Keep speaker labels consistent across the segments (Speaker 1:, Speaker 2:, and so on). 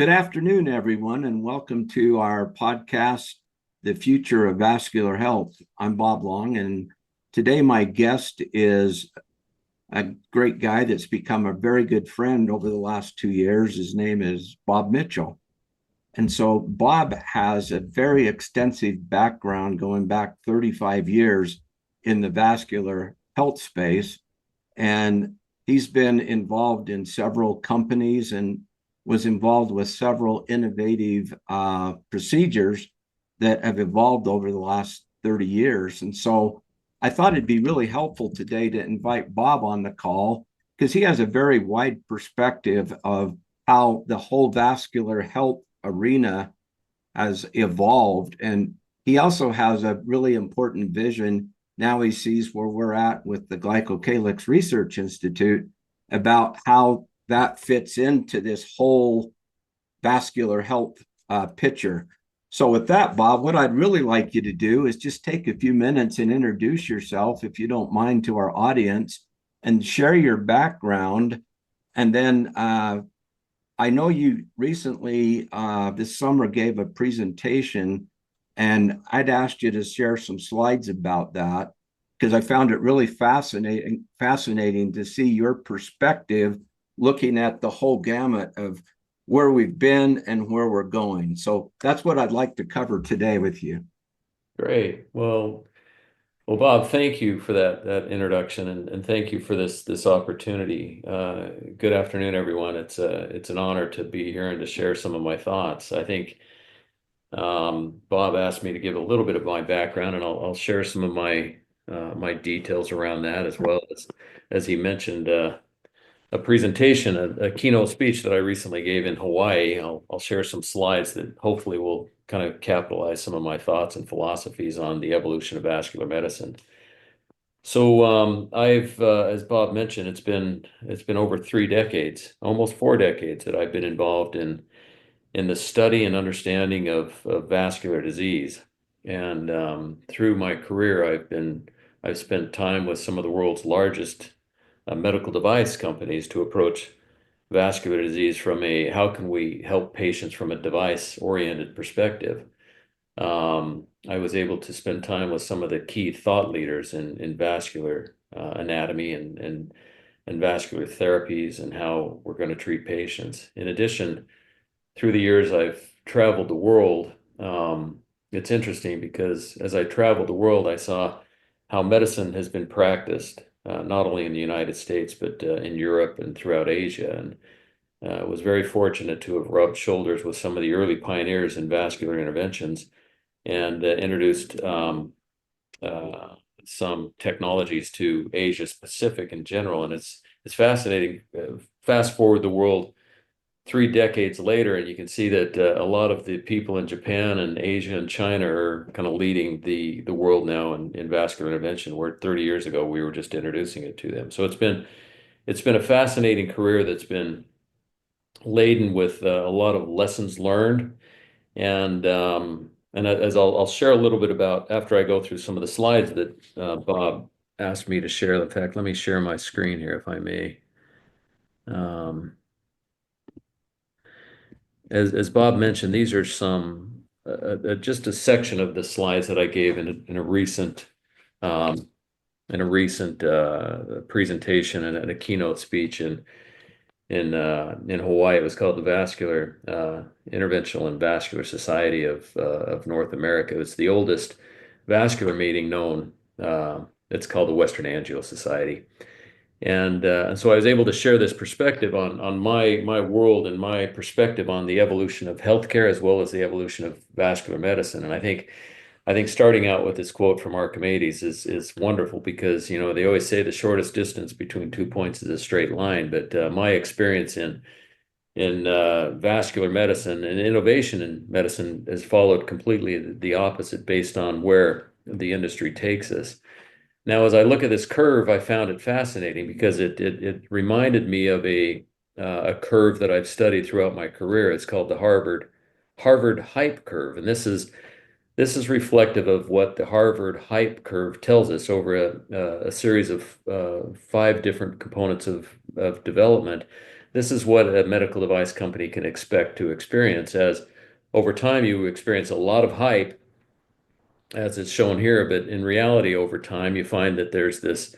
Speaker 1: Good afternoon, everyone, and welcome to our podcast, The Future of Vascular Health. I'm Bob Long, and today my guest is a great guy that's become a very good friend over the last 2 years. His name is Bob Mitchell. And so Bob has a very extensive background going back 35 years in the vascular health space. And he's been involved in several companies and was involved with several innovative procedures that have evolved over the last 30 years. And so I thought it'd be really helpful today to invite Bob on the call because he has a very wide perspective of how the whole vascular health arena has evolved. And he also has a really important vision. Now he sees where we're at with the Glycocalyx Research Institute about how that fits into this whole vascular health picture. So with that, Bob, what I'd really like you to do is just take a few minutes and introduce yourself, if you don't mind, to our audience and share your background. And then I know you recently, this summer, gave a presentation, and I'd asked you to share some slides about that because I found it really fascinating to see your perspective looking at the whole gamut of where we've been and where we're going. So that's what I'd like to cover today with you.
Speaker 2: Great. Well, Bob, thank you for that introduction, and thank you for this opportunity. Good afternoon, everyone. It's an honor to be here and to share some of my thoughts. I think Bob asked me to give a little bit of my background, and I'll share some of my details around that, as well as he mentioned a presentation, a keynote speech that I recently gave in Hawaii. I'll share some slides that hopefully will kind of capitalize some of my thoughts and philosophies on the evolution of vascular medicine. So as Bob mentioned, it's been over 3 decades, almost 4 decades, that I've been involved in the study and understanding of vascular disease. And through my career, I've spent time with some of the world's largest medical device companies to approach vascular disease from how can we help patients from a device-oriented perspective. I was able to spend time with some of the key thought leaders in vascular anatomy and vascular therapies and how we're going to treat patients. In addition, through the years, I've traveled the world. It's interesting because as I traveled the world, I saw how medicine has been practiced not only in the United States, but in Europe and throughout Asia. And was very fortunate to have rubbed shoulders with some of the early pioneers in vascular interventions and introduced some technologies to Asia Pacific in general. And it's fascinating. Fast forward the world 3 decades later, and you can see that a lot of the people in Japan and Asia and China are kind of leading the world now in vascular intervention, where 30 years ago we were just introducing it to them. So it's been a fascinating career that's been laden with a lot of lessons learned, and as I'll share a little bit about after I go through some of the slides that Bob asked me to share. In fact, let me share my screen here, if I may. As Bob mentioned, these are some just a section of the slides that I gave in a recent presentation and a keynote speech in Hawaii. It was called the Vascular Interventional and Vascular Society of North America. It's the oldest vascular meeting known. It's called the Western Angio Society. And so I was able to share this perspective on my world and my perspective on the evolution of healthcare as well as the evolution of vascular medicine. And I think starting out with this quote from Archimedes is wonderful because they always say the shortest distance between 2 points is a straight line. But my experience in vascular medicine and innovation in medicine has followed completely the opposite based on where the industry takes us. Now, as I look at this curve, I found it fascinating because it reminded me of a curve that I've studied throughout my career. It's called the Harvard hype curve, and this is reflective of what the Harvard hype curve tells us over a series of 5 different components of development. this is what a medical device company can expect to experience as over time you experience a lot of hype as it's shown here, but in reality, over time, you find that there's this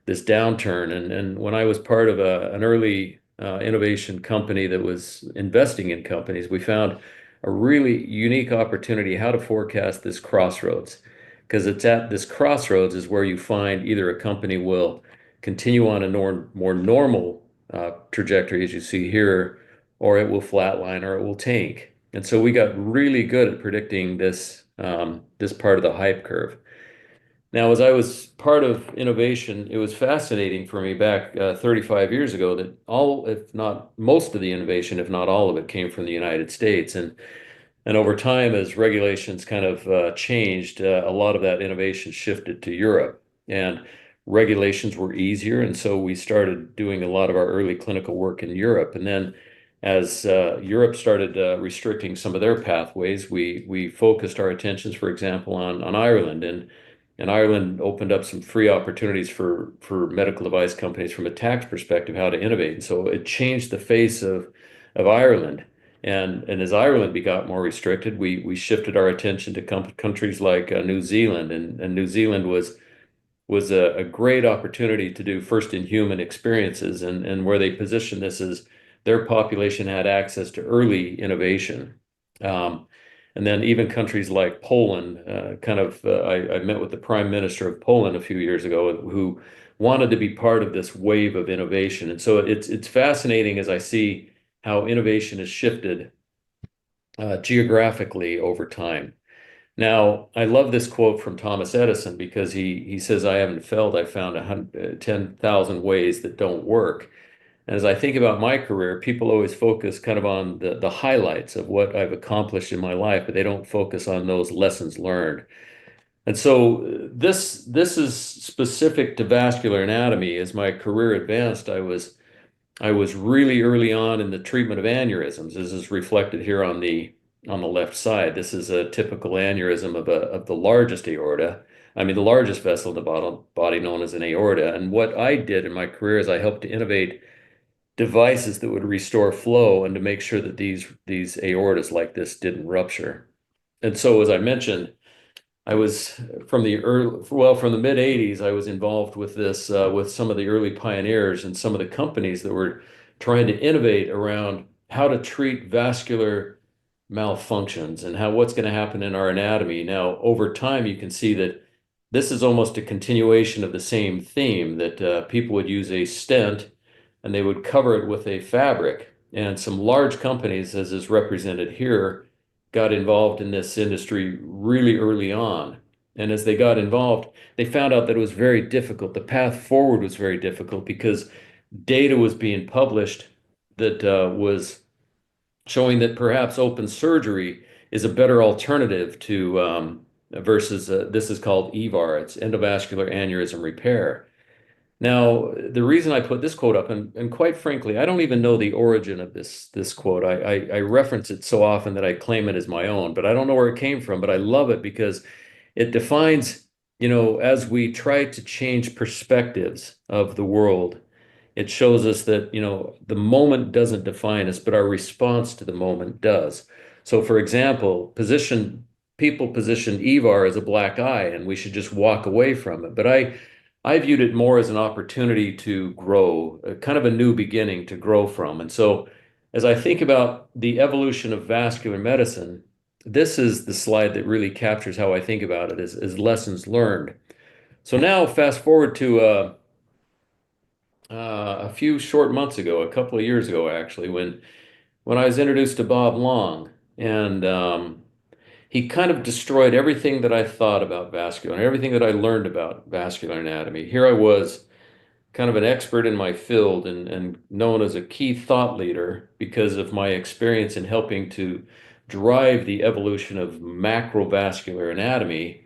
Speaker 2: downturn. And when I was part of an early innovation company that was investing in companies, we found a really unique opportunity how to forecast this crossroads. Because it's at this crossroads is where you find either a company will continue on a more normal trajectory, as you see here, or it will flatline or it will tank. And so we got really good at predicting this part of the hype curve. Now, as I was part of innovation, it was fascinating for me back 35 years ago that all, if not most of the innovation, if not all of it, came from the United States. And over time, as regulations kind of changed, a lot of that innovation shifted to Europe. And regulations were easier. And so we started doing a lot of our early clinical work in Europe. And then as Europe started restricting some of their pathways, we focused our attentions, for example, on Ireland. And Ireland opened up some free opportunities for medical device companies from a tax perspective, how to innovate. And so it changed the face of Ireland. And as Ireland got more restricted, we shifted our attention to countries like New Zealand, and New Zealand was a great opportunity to do first in human experiences, and where they positioned this as their population had access to early innovation. And then even countries like Poland, I met with the Prime Minister of Poland a few years ago, who wanted to be part of this wave of innovation. And so it's fascinating as I see how innovation has shifted geographically over time. Now, I love this quote from Thomas Edison because he says, I haven't failed, I found 10,000 ways that don't work. And as I think about my career, people always focus kind of on the highlights of what I've accomplished in my life, but they don't focus on those lessons learned. And so this is specific to vascular anatomy. As my career advanced, I was really early on in the treatment of aneurysms. This is reflected here on the left side. This is a typical aneurysm of the largest aorta. I mean, the largest vessel in the body known as an aorta. And what I did in my career is I helped to innovate devices that would restore flow and to make sure that these aortas like this didn't rupture. And so, as I mentioned, I was from the mid 80s, I was involved with this, with some of the early pioneers and some of the companies that were trying to innovate around how to treat vascular malfunctions and what's going to happen in our anatomy. Now, over time, you can see that this is almost a continuation of the same theme that people would use a stent and they would cover it with a fabric. And some large companies, as is represented here, got involved in this industry really early on. And as they got involved, they found out that it was very difficult. The path forward was very difficult because data was being published that was showing that perhaps open surgery is a better alternative to versus this is called EVAR, it's endovascular aneurysm repair. Now, the reason I put this quote up, and quite frankly, I don't even know the origin of this quote. I reference it so often that I claim it as my own, but I don't know where it came from. But I love it because it defines, as we try to change perspectives of the world, it shows us that, the moment doesn't define us, but our response to the moment does. So, for example, people position EVAR as a black eye, and we should just walk away from it. But I viewed it more as an opportunity to grow, kind of a new beginning to grow from. And so, as I think about the evolution of vascular medicine, this is the slide that really captures how I think about it as lessons learned. So now, fast forward to a few short months ago, a couple of years ago, actually, when I was introduced to Bob Long, and he kind of destroyed everything that I thought about vascular and everything that I learned about vascular anatomy. Here I was, kind of an expert in my field and known as a key thought leader because of my experience in helping to drive the evolution of macrovascular anatomy.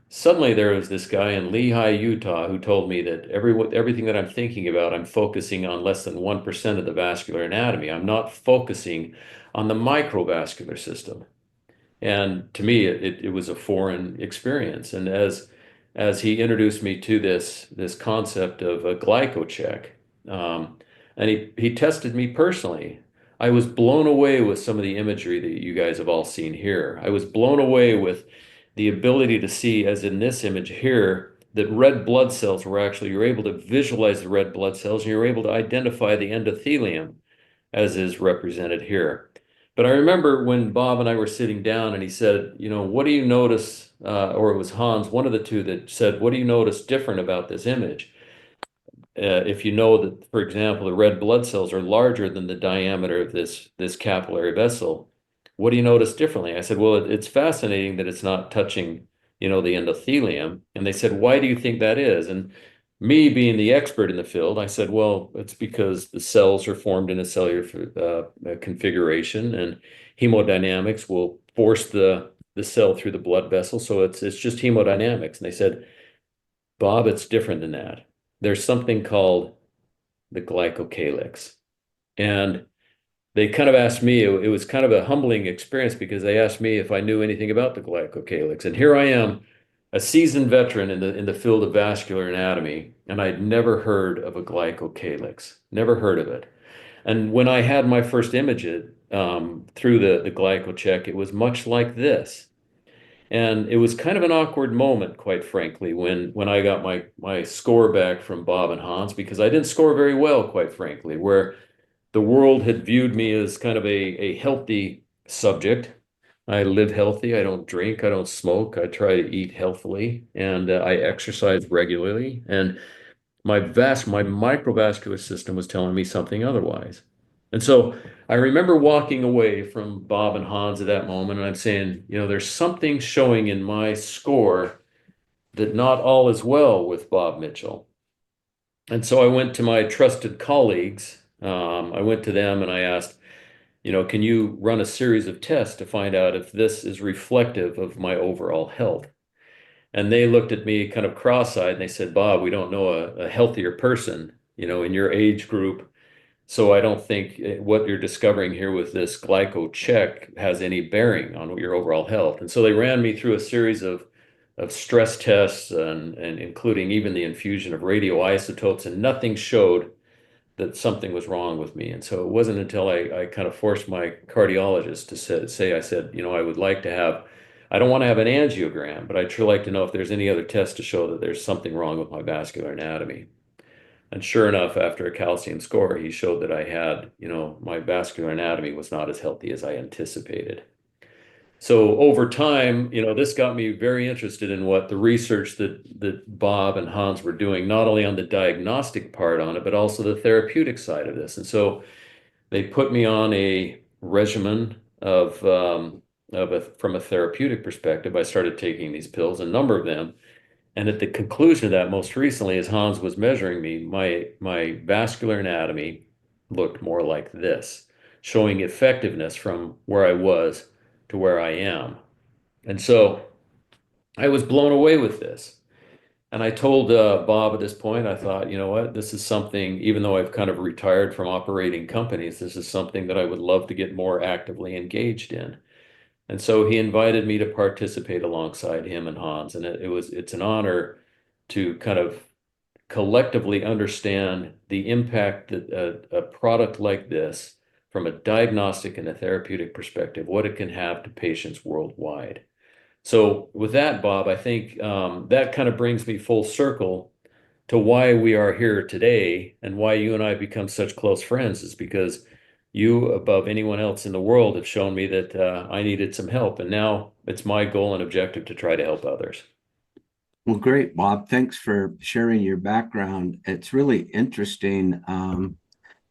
Speaker 2: Suddenly there was this guy in Lehi, Utah, who told me that everything that I'm thinking about, I'm focusing on less than 1% of the vascular anatomy. I'm not focusing on the microvascular system. And to me, it was a foreign experience. And as he introduced me to this concept of a glycocheck, And he tested me personally. I was blown away with some of the imagery that you guys have all seen here. I was blown away with the ability to see, as in this image here, that red blood cells were actually, you're able to visualize the red blood cells and you're able to identify the endothelium as is represented here. But I remember when Bob and I were sitting down and he said, you know, what do you notice? Or it was Hans, one of the two, that said, what do you notice different about this image? If you know that, for example, the red blood cells are larger than the diameter of this capillary vessel, what do you notice differently? I said, well, it's fascinating that it's not touching, you know, the endothelium. And they said, why do you think that is? And me being the expert in the field, I said, well, it's because the cells are formed in a cellular configuration, and hemodynamics will force the cell through the blood vessel. So it's just hemodynamics. And they said, Bob, it's different than that. There's something called the glycocalyx. And they kind of asked me, it was kind of a humbling experience because they asked me if I knew anything about the glycocalyx. And here I am, a seasoned veteran in the field of vascular anatomy, and I'd never heard of a glycocalyx, never heard of it. And when I had my first image through the Glycocheck, it was much like this. And it was kind of an awkward moment, quite frankly, when I got my score back from Bob and Hans, because I didn't score very well, quite frankly, where the world had viewed me as kind of a healthy subject. I live healthy. I don't drink. I don't smoke. I try to eat healthily, and I exercise regularly. And my microvascular system was telling me something otherwise. And so I remember walking away from Bob and Hans at that moment, and I'm saying, you know, there's something showing in my score that not all is well with Bob Mitchell. And so I went to my trusted colleagues. I went to them and I asked, you know, can you run a series of tests to find out if this is reflective of my overall health? And they looked at me kind of cross-eyed and they said, Bob, we don't know a healthier person, you know, in your age group. So I don't think what you're discovering here with this Glycocheck has any bearing on your overall health. And so they ran me through a series of stress tests and including even the infusion of radioisotopes, and nothing showed that something was wrong with me. And so it wasn't until I kind of forced my cardiologist to say, I said, you know, I don't want to have an angiogram, but I'd sure like to know if there's any other tests to show that there's something wrong with my vascular anatomy. And sure enough, after a calcium score, he showed that I had, you know, my vascular anatomy was not as healthy as I anticipated. So over time, you know, this got me very interested in what the research that Bob and Hans were doing, not only on the diagnostic part on it, but also the therapeutic side of this. And so they put me on a regimen from a therapeutic perspective. I started taking these pills, a number of them. And at the conclusion of that, most recently, as Hans was measuring me, my vascular anatomy looked more like this, showing effectiveness from where I was to where I am. And so I was blown away with this. And I told Bob at this point, I thought, you know what, this is something, even though I've kind of retired from operating companies, this is something that I would love to get more actively engaged in. And so he invited me to participate alongside him and Hans. And it's an honor to kind of collectively understand the impact that a product like this, from a diagnostic and a therapeutic perspective, what it can have to patients worldwide. So with that, Bob, I think that kind of brings me full circle to why we are here today and why you and I become such close friends, is because you, above anyone else in the world, have shown me that I needed some help. And now it's my goal and objective to try to help others.
Speaker 1: Well, great, Bob. Thanks for sharing your background. It's really interesting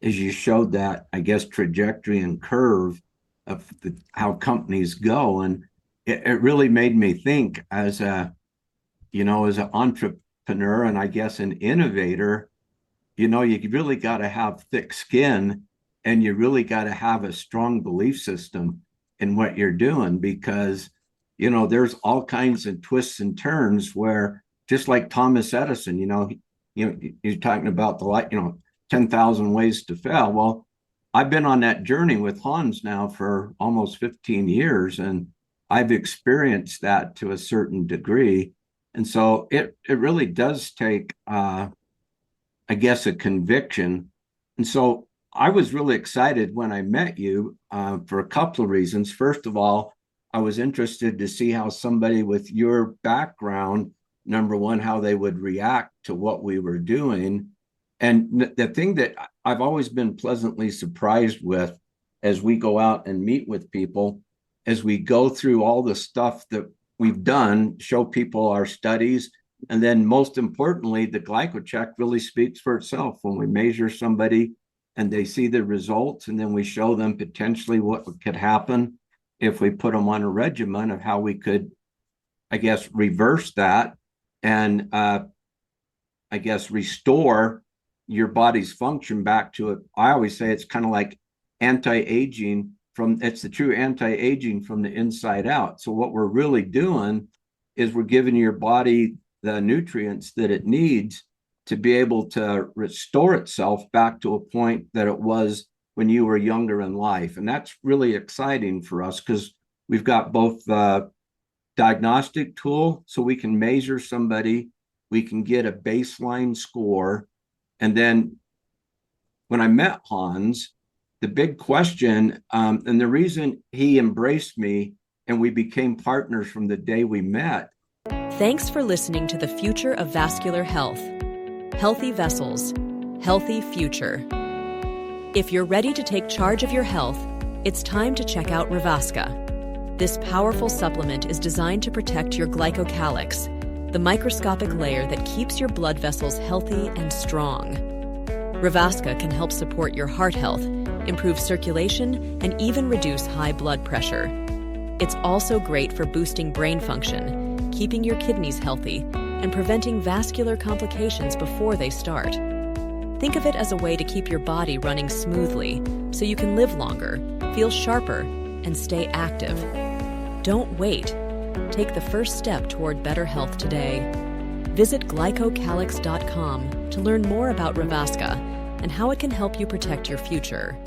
Speaker 1: as you showed that, I guess, trajectory and curve of how companies go. And it really made me think as as an entrepreneur and I guess an innovator, you know, you really got to have thick skin and you really got to have a strong belief system in what you're doing, because, you know, there's all kinds of twists and turns where, just like Thomas Edison, you're talking about the light, 10,000 ways to fail. Well, I've been on that journey with Hans now for almost 15 years, and I've experienced that to a certain degree. And so it really does take, I guess, a conviction And so I was really excited when I met you for a couple of reasons. First of all, I was interested to see how somebody with your background, number one, how they would react to what we were doing. And the thing that I've always been pleasantly surprised with as we go out and meet with people, as we go through all the stuff that we've done, show people our studies, and then most importantly, the Glycocheck really speaks for itself. When we measure somebody and they see the results, and then we show them potentially what could happen if we put them on a regimen of how we could, I guess, reverse that and I guess restore your body's function back to it. I always say it's kind of like anti-aging it's the true anti-aging from the inside out. So what we're really doing is we're giving your body the nutrients that it needs to be able to restore itself back to a point that it was when you were younger in life. And that's really exciting for us because we've got both the diagnostic tool, so we can measure somebody, we can get a baseline score. And then when I met Hans, the big question, and the reason he embraced me and we became partners from the day we met.
Speaker 3: Thanks for listening to The Future of Vascular Health. Healthy vessels, healthy future. If you're ready to take charge of your health, it's time to check out ReVAsca. This powerful supplement is designed to protect your glycocalyx, the microscopic layer that keeps your blood vessels healthy and strong. ReVAsca can help support your heart health, improve circulation, and even reduce high blood pressure. It's also great for boosting brain function, keeping your kidneys healthy, and preventing vascular complications before they start. Think of it as a way to keep your body running smoothly so you can live longer, feel sharper, and stay active. Don't wait. Take the first step toward better health today. Visit glycocalyx.com to learn more about ReVAsca and how it can help you protect your future.